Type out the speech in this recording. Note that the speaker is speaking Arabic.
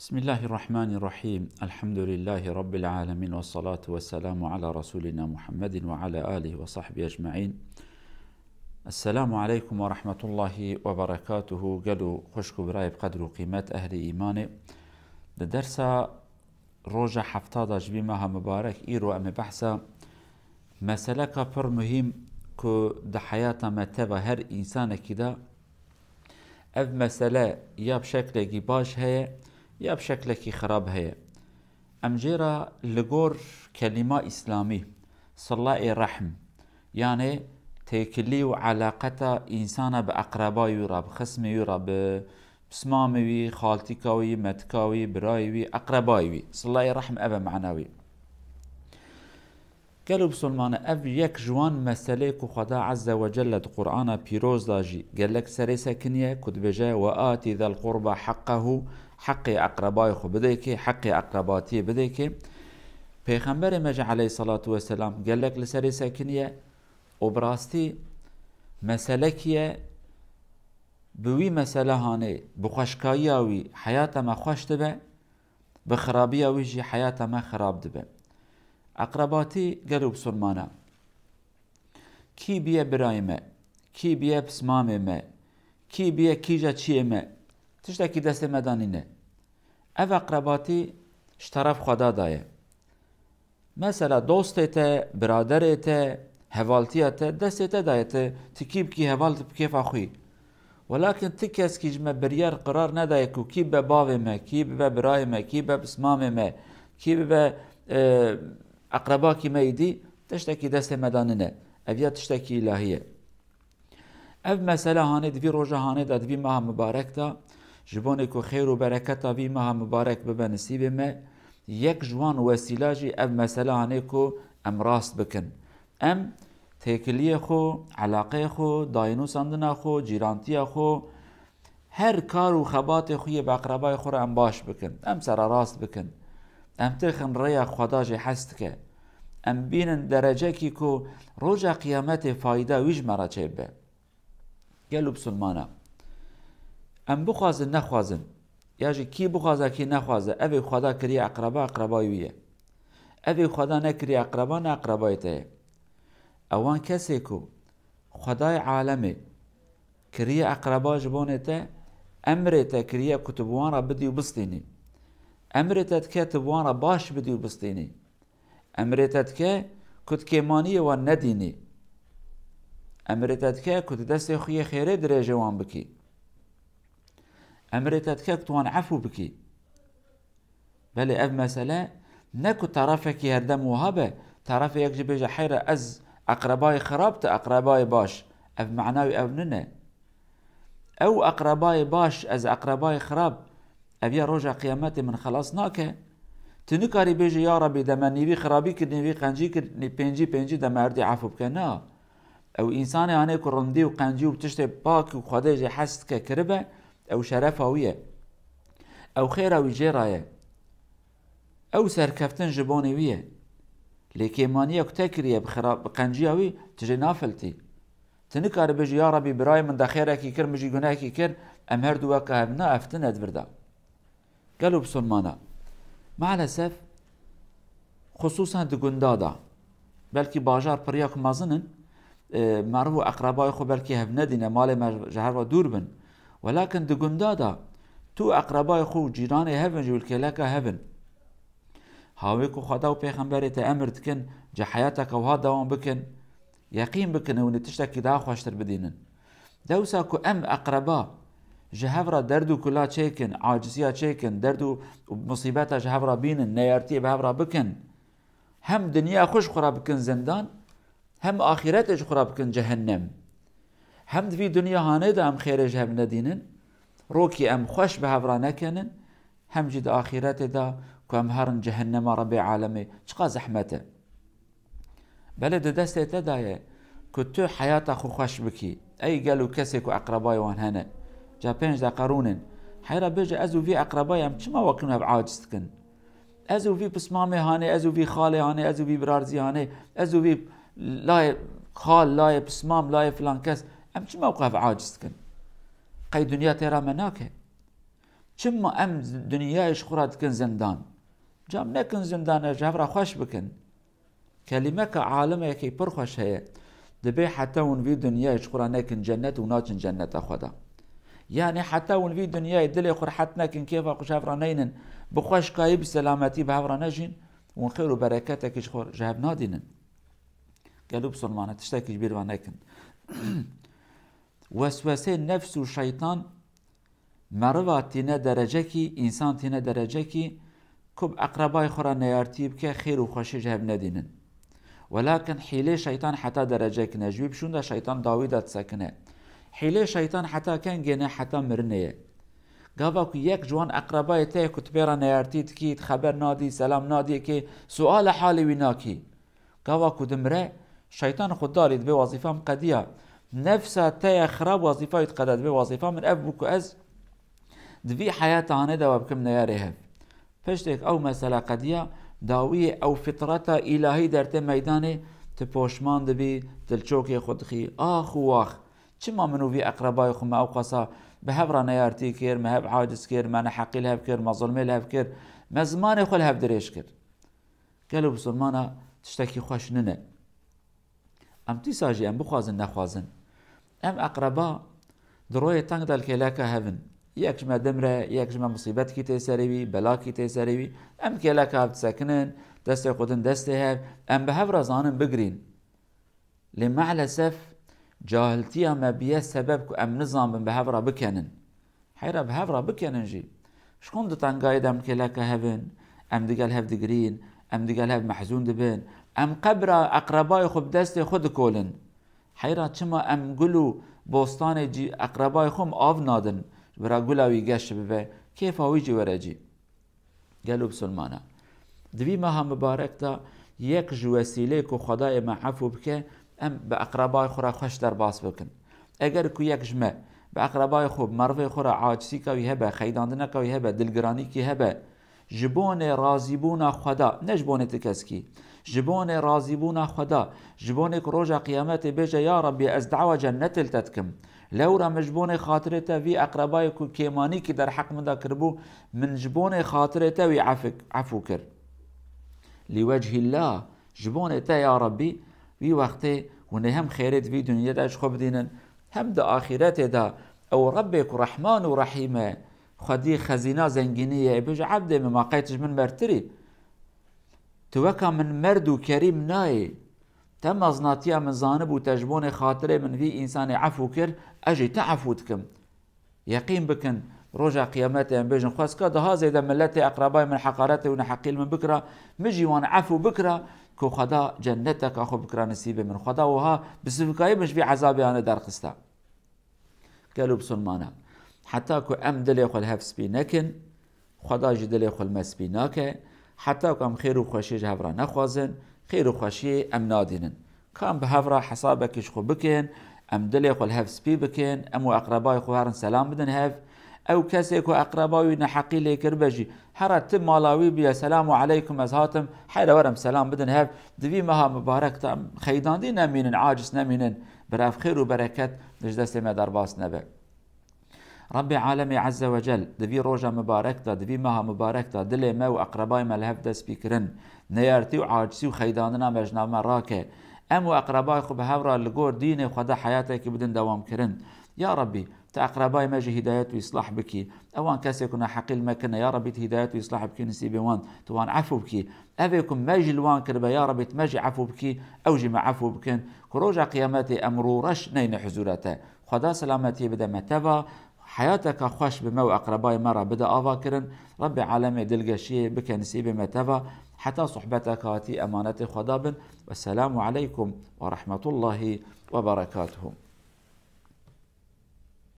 بسم الله الرحمن الرحيم. الحمد لله رب العالمين، والصلاة والسلام على رسولنا محمد وعلى آله وصحبه أجمعين. السلام عليكم ورحمة الله وبركاته. قالوا خشكوا براي بقدر قيمة أهل إيمانه. درس روجة حفتاده جبيمها مبارك إيرو أم بحثا مسألة كبر مهم كو ده حياة ما تبا هر إنسان كده اف مسألة يا بشكل كي باش هي يا بشكل كي خراب هي. ام جيرا لغور كلمة إسلامي صلاة رحم، يعني تكليو علاقة إنسان بأقرباء يورا بخصم يورا بسمامي خالتكاوي متكاوي برايوي أقربايوي صلاة رحم أبا معناوي. قالوا بسلمان اف يك جوان مسألة كو خدا عز وجل قرآن بيروز داجي قال لك سريسا كنية كد بجا وآتي ذا القربى حقه حق أقربائي خو بديكي حق أقرباتي بديكي. پیغمبر مجا عليه الصلاة والسلام قال لك لسريسا كنية وبراستي مسألة كيه بوي مسألة هاني بخشكاياوي حياة ما خوش دبه بخرابياوي جي حياة ما خراب دبه. أقرباتي قالوا بسلمانا كي بيه برايمه كي بيه بسمامه كي بيه كيجا چيمه تشتاكي دست مدانينه. اف أقرباتي اشترف خدا دايه، مثلا دوستته برادرته هوالتيته دسته دايته تكيب كي هوالت بكيف أخوي، ولكن تكس كي جمع بريار قرار ندايكو كي بباومه كي ببرايمه كي بسمامه كي بب أقرباكي ما يدي تشتكي دست مداننه أبيا تشتكي إلهية. أف مسألة هاني دفي روجة هاني دا دفي مها مبارك دا جبونيكو خير و بركتا في مها مبارك ببنسيب ما يك جوان وسيلاجي أف مسألة هانيكو أم راست بكن أم تيكليه خو علاقه خو داينو سندنا خو جيرانتيا خو هر كار و خبات خوية بأقرباء خو أم باش بكن أم سر راست بكن ام تخن ريا خدا جي حستك ام بين درجه كي كو روجا قيامت فايده ويج مرا چيبه. قالوا بسلمانا ام بخوازن نخوازن ياجي كي بخوازا كي نخوازا ابي خدا كري اقرباويه ابي خدا نكري اقربا اقربايته اوان كسي كو خداي عالمي كري اقربا جبونته امرته كري كتبوان بدي وبسطيني امرتت که تبوانا باش بدیو بستینی امرتت که کد کمانی و ندینی امرتت که کد دست خوی خیره در جوان بکی امرتت که کتوان عفو بکی. بله اف مسئله نکو طرفك هردم وهابه طرف یک جبه حيرة از اقرباي خرابت اقرباي باش اف معناوي اف ننه او اقرباي باش از اقرباي خراب أبيا روجا قيامتي من خلاص ناكه تنكاري بيجي يا ربي دمنيوي خرابي كدنيوي قنجي كدني بينجي دمردي عفو بكنا او انساني هاني كرندي وقنجي وبتشتي باك وخديجي حست ككربه او شرفاويه او خيراوي جيرايه او سركفتن جبونيويه لكيمانيه كتكريه بخراب قنجياوي تجي نافلتي تنكاري بيجي يا ربي براي من دخيرك كر مجي جناكي كر ام هردو وكهبنا افتند بردا. قالوا بسلمانا مع الأسف خصوصا دقندادا بلكي باجار برياك مازنن معروف أقرباء خو بلكي هفندين مالي ما جهر دور بن، ولكن دقندادا تو أقرباء خو جيراني هفن جو الكلاكا هفن هاويكو خدا و پیغمبر تأمر تكن جا حياتك وها دوام بكن يقين بكن ونتشتكي دا خوشتر بدينن دوسا كو أم أقرباء جهورا دردو كلا چيكن عاجزيا چيكن دردو مصيبتا جهورا بينن نيارتي بهورا بكن هم دنيا خوش خورا بكن زندان هم آخرتش خورا بكن جهنم هم في دنيا هانيدا هم خير جهب ندينن روكي ام خوش بهورا نكنن هم جد آخرت دا كو ام هرن جهنم ربي عالمي چقا زحمته. بلد دسته تدايه كو تو حياتا خو خوش بكي اي قالوا كسيكو اقرباي وان هنا جا پنج دا قارونن حيرا بيجي ازو في اقرباي ام چما وكنها بعاجز تكن ازو في بسمامي هاني ازو في خالي هاني ازو في برارزي هاني ازو في لاي خال لاي بسمام لاي فلان كس ام چما وكنها بعاجز تكن قي دنيا تيرا مناكه چما ام دنیایش خورد کن زندان جام نکن زندان جهفرا خوش بکن كلمة كعالم كي برخش هي دبي حتى ون في دنيا يشخرا نكن جنة وناچن جنة خدا يعني حتى ون في دنيا دل خور حتى نكن كيف قشافرا نينن بخوش كايب سلامتي بهفرا نجين ون خير وبركاتك يشخور جهب نادينن قالوا بسلمانة تشتكي كبير ونكن وسوسه نفس والشيطان مروا تينا درجكي انسان تينا درجكي كب اقرباي خورا نيارتيب كي خير وخوش جهب نادينن ولكن حيلة شيطان حتى درجة نجوب شون ده شيطان داوود تسكنه حيلة شيطان حتى كان جنه حتى مرنه قابا كي يك جوان أقرباء تي كتبيرا نيارتيد كي خبر نادي سلام نادي كي سؤال حالي ويناكي قابا كدمره شيطان خد داريد بوظيفة مقدية نفسه تي خراب وظيفة يتقدد بوظيفة من أبوك أز دبي حياة عنده وبكم نياره فشتك أو مسألة قدية داویه او فطرت الهی در ته میدانه ته پوشمان دبی تلچوکی خودخی آخ و آخ چما منو وی اقربای خو ما او قصا به هبر نیارتی کر مهب عاجز کر من حقیل هب کر ما ظلمه هب کر ما زمان خو هب درش کر قالوا بسلمانه تشتكي خوش ننه ام تساجي ام بخوازن نخوازن ام اقربا دروي تنگ دل كلاكا هفن يكش ما دمره يكش ما مصيبت كي تسريبي بلا كي تسريبي ام كلاكا بتسكنن دست قدن دست هف ام بهفر زانن بگرين لمع الاسف جاهلتي ما بيه سبب ام نظام بهفر بكنن حيرا بهفر بكنن جي شكون دو تنگايد ام كلاكا هفن ام دقال هف دقرين ام دقال هف محزون دبن ام قبر اقرباي خب دست خود كولن حيرا چما ام قلو بوستان جي اقرباي خم آف نادن برا قلاوي قش ببه كيف هويجي ورجي قالوا بسلمانه دوی ماه مبارک دا یک وسیله که خدای ما عفو بکه ام به اقربای خورا خوش در باس بکن اگر که یک جمع به اقربای خوب مروه خورا عاجزی که هبه خیداندنه که هبه دلگرانی که هبه جبون راضیبون خدا نه جبون تکسکی جبون راضیبون خدا جبون که روژا قیامت بجه یا ربی از دعوه جنت التدکم لورا مجبون خاطرته وی اقربای که کیمانی که در حق من دا کربو من جبون خاطرته وی عفو کر لوجه الله جبون تا يا ربي في وقته ونهم خيرت في دنيا داش خب دينن هم دا آخرت دا او ربك رحمن ورحيم خدي خزينة زنجينية بيج عبد ما قيتش من مرتري توكا من مرد وكريم ناي تم ازناتيا من زانب وتجبون خاطره من في انسان عفو كر اجي تعفوتكم يقين بكن رجع قيامته بيجن خاص كده هذا اذا ملتي اقرباي من حقارته ونحقيل من بكره مجي وانا عفو بكره كو خدا جنتك اخو بكره نسيبه من خدا وها بسفكاي مش في عذابي انا دار قستا قالوا بسلمانه حتى كو ام دل يخل هفس بينكن خدا جدل يخل مسبيناك حتى كو ام خير وخوشي جهبرا نخوازن خير وخوشي ام نادينن كان بهفرا حسابك يشخو بكن ام دل يخل هفس بي بكن ام اقرباي خو هرن سلام بدن هف او كسي كو اقرباوي نحقي لي كربجي حرت مالاوي بيا سلام عليكم ازهاتم حيلا ورم سلام بدن هف دبي مها مبارك تام خيدان دي نمينن عاجز نمينن براف خير وبركات نجدس ما درباس نبا ربي عالمي عز وجل دبي روجا مبارك دا دبي مها مبارك دا دلي ما واقرباي ما الهف دس بيكرن نيارتي وعاجزي وخيداننا مجنا مراكه ام واقرباي خو بهورا لغور دين خدا حياتك بدن دوام كرن يا ربي تأقرباي ماجي هدايات ويصلح بكي اوان كاسي كنا حقيل ما كنا يا ربي هدايات ويصلح بكي نسيبي وان توان عفو بكي افيكم ماجي الوان كربا يا ربي تماجي عفو بكي اوجي ما عفو بكن كروجا قياماتي امرو رش نين حزوراته خدا سلامتي بدا متبا حياتك خوش بمو اقرباي مرة بدا آفا كرن ربي عالمي دلقشي بك نسيبي متبا حتى صحبتك هاتي امانة خدا بن والسلام عليكم ورحمة الله وبركاته.